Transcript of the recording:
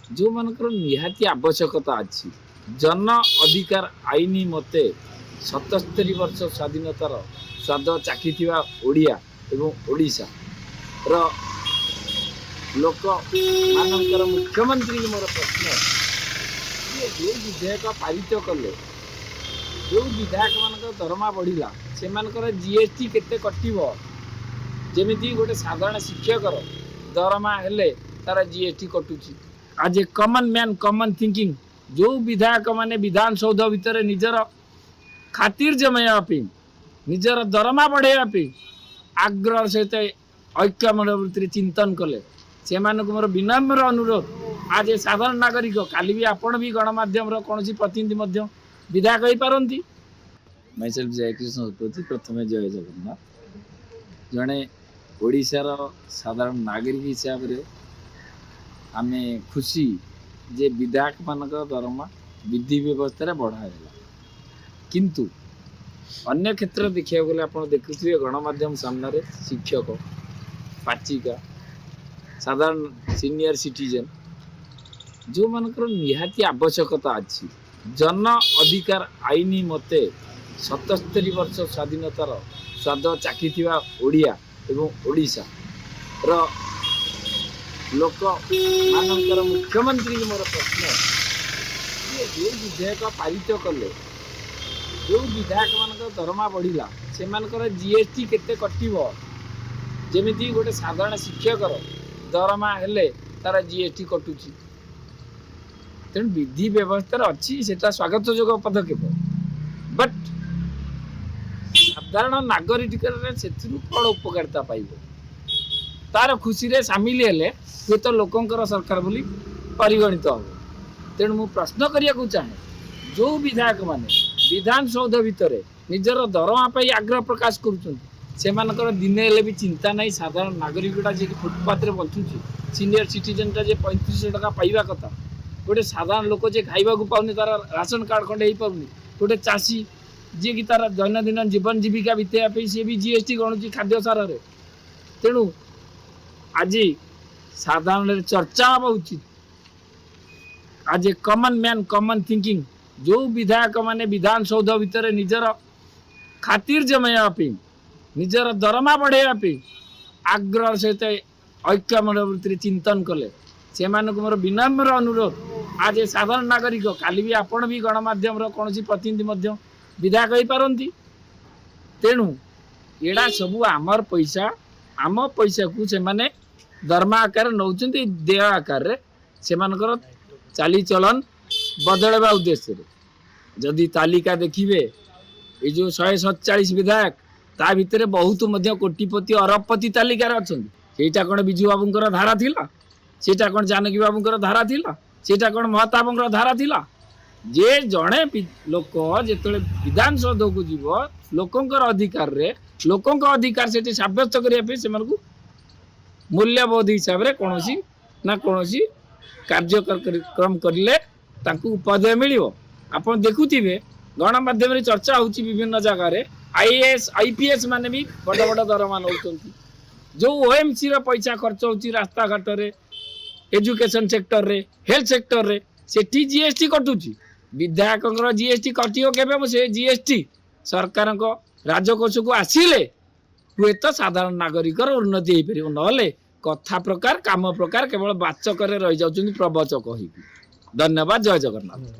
जो मानकर निहाती आवश्यकता अच्छी जन अधिकार आईन मते 77 वर्ष स्वाधीनतार स्वाद चाखी ओडिया एवं ओडिशा रो लोक मानकर मुख्यमंत्री मोर प्रश्न ये जो विधेयक पारित कले जो विधायक मान दरमा बढ़ला से जीएसटी केते कटिबो जेमिति गोटे साधारण शिक्षकर दरमा हेले तार जीएसटी कटुची आज ए कॉमन मैन कॉमन थिंकिंग जो विधायक माने विधानसौध भितर निजर खातिर जमाइबा निजर दरमा बढ़ाइबा आग्रह सहित ऐक्य मनोवृत्ति चिंतन कले से मोर विनम्र अनुरोध आज ए साधारण नागरिक काली भी आपण भी गणमाध्यम कौन प्रतिनिधि विधायक हो पारती माइसेल्फ जयकृष्ण उत्पत्ति प्रथम जय जगन्नाथ जड़े ओडिशार साधारण नागरिक हिसाब से आम खुशी जे विधायक मान दरमा विधि व्यवस्था बढ़ाला किंतु अन्य क्षेत्र देखा गले आप देखुए गणमाध्यम सामने शिक्षक पाचिका साधारण सीनियर सिटीजन जो मानकर निहाती आवश्यकता अच्छी जन अधिकार आईन मते 77 वर्ष स्वाधीनतार स्वाद चाखी ओडिया एवं ओडिशा रो लोक मानकर मुख्यमंत्री मोर प्रश्न ये जो विधेयक पारित कले जो विधायक मान दरमा बढ़ला से जीएसटी केते कटिबो जेमिति गोटे साधारण शिक्षकर दरमा हेले तार जीएसटी कटुची तेणु विधि व्यवस्था अच्छी सेटा स्वागत जोग पदक्षेप बट साधारण नागरिक से कौन उपकारिता पाइब तार खुशी रे सामिल हेले हुए तो लोकंकर सरकार बोली परिगणित हम तेणु मु प्रश्न करिया चाहे जो विधायक माने विधानसौध भितर निजर दरमा पाई आग्रह प्रकाश कर दिने हेले भी चिंता नहीं साधारण नागरिकटा जे फुटपाथ रे बंचुची सीनियर सिटीजनटा जे 3500 टका पाइबा कथा गोटे साधारण लोक जे खाइबा को पाउनी तार राशन कार्ड खंडे ही पाउनी गोटे चाषी जी की तार दैनंदिन जीवन जीविका बितेया पे सी भी जीएसटी गणुची खाद्य सार रे तेणु आज साधारण चर्चा हवा उचित आज ए कॉमन मैन कॉमन थिंकिंग जो विधायक माने विधानसौध भितर निजर खातिर जमाइबा निजर दरमा बढ़ाइबा आग्रह सहित ऐक्य मनोवृत्ति चिंतन कले से मोर विनम्र अनुरोध आज ए साधारण नागरिक काली भी आपण भी गणमाध्यम कौन प्रतिनिधि विधायक हो पारती तेणु एड़ा सबू आमर पैसा आम पैसा को से माने दरमा आकार नौ देय आकार से चालीचलन बदलवा उद्देश्य जदि तालिका देखिए ये जो 147 विधायक ता भितर बहुत कोटिपति अरबपति तालिकार अच्छा सेटा कौन विजु बाबूंकर धारा थिला सेटा कौन जानकी बाबूंकर धारा थिला सेटा कौन महताबंकर धारा थिला जे जड़े लोक जो विधानसौध को जीव लोकंकर अधिकार रे लोकंकर अधिकार से सब्यस्त करने से मूल्यबोध हिसाब से कौन ना कौन कार्यक्रम करें उपादेय मिल आप देखुवे गणमाध्यम चर्चा होची विभिन्न जगह आईएएस आईपीएस माने भी बड़ बड़ दरमा नौ जो ओएमसी पैसा खर्च होची रास्ता घाट रे एजुकेशन सेक्टर रे हेल्थ सेक्टर रे सेठी जीएसटी कटुची विधायक जीएसटी कटियो केबे से जीएसटी सरकार राजकोष को आसिले हुए तो साधारण नागरिक उन्नति हो पार ना कथा प्रकार काम प्रकार केवल बाचक रही जाउछन्ती प्रवचक ही धन्यवाद जय जगन्नाथ।